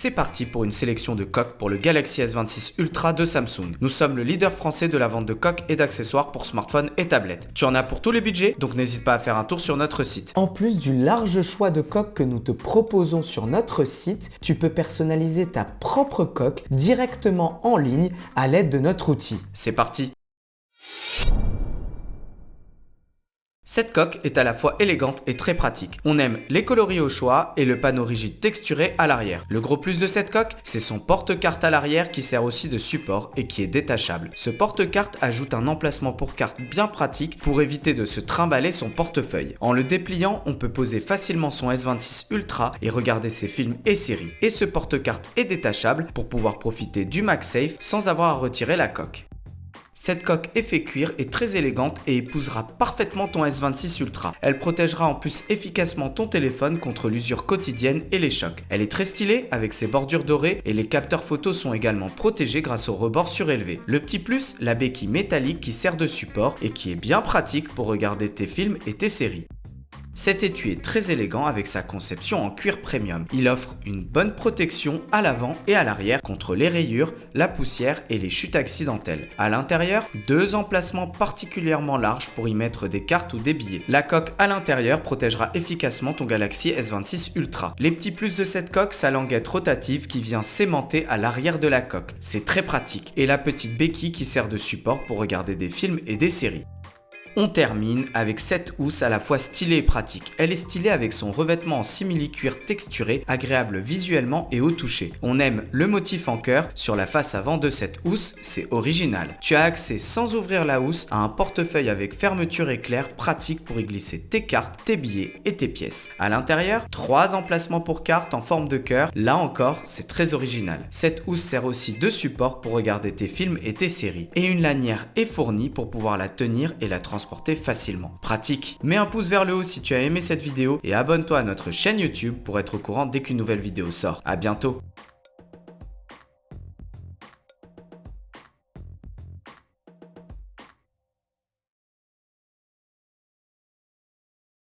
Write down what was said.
C'est parti pour une sélection de coques pour le Galaxy S26 Ultra de Samsung. Nous sommes le leader français de la vente de coques et d'accessoires pour smartphones et tablettes. Tu en as pour tous les budgets, donc n'hésite pas à faire un tour sur notre site. En plus du large choix de coques que nous te proposons sur notre site, tu peux personnaliser ta propre coque directement en ligne à l'aide de notre outil. C'est parti! Cette coque est à la fois élégante et très pratique. On aime les coloris au choix et le panneau rigide texturé à l'arrière. Le gros plus de cette coque, c'est son porte-carte à l'arrière qui sert aussi de support et qui est détachable. Ce porte-carte ajoute un emplacement pour carte bien pratique pour éviter de se trimballer son portefeuille. En le dépliant, on peut poser facilement son S26 Ultra et regarder ses films et séries. Et ce porte-carte est détachable pour pouvoir profiter du MagSafe sans avoir à retirer la coque. Cette coque effet cuir est très élégante et épousera parfaitement ton S26 Ultra. Elle protégera en plus efficacement ton téléphone contre l'usure quotidienne et les chocs. Elle est très stylée avec ses bordures dorées et les capteurs photos sont également protégés grâce au rebord surélevé. Le petit plus, la béquille métallique qui sert de support et qui est bien pratique pour regarder tes films et tes séries. Cet étui est très élégant avec sa conception en cuir premium. Il offre une bonne protection à l'avant et à l'arrière contre les rayures, la poussière et les chutes accidentelles. À l'intérieur, deux emplacements particulièrement larges pour y mettre des cartes ou des billets. La coque à l'intérieur protégera efficacement ton Galaxy S26 Ultra. Les petits plus de cette coque, sa languette rotative qui vient s'aimanter à l'arrière de la coque. C'est très pratique. Et la petite béquille qui sert de support pour regarder des films et des séries. On termine avec cette housse à la fois stylée et pratique. Elle est stylée avec son revêtement en simili-cuir texturé, agréable visuellement et au toucher. On aime le motif en cœur sur la face avant de cette housse, c'est original. Tu as accès sans ouvrir la housse à un portefeuille avec fermeture éclair pratique pour y glisser tes cartes, tes billets et tes pièces. À l'intérieur, 3 emplacements pour cartes en forme de cœur. Là encore, c'est très original. Cette housse sert aussi de support pour regarder tes films et tes séries. Et une lanière est fournie pour pouvoir la tenir et la transporter facilement. Pratique. Mets un pouce vers le haut si tu as aimé cette vidéo et abonne-toi à notre chaîne YouTube pour être au courant dès qu'une nouvelle vidéo sort. À bientôt.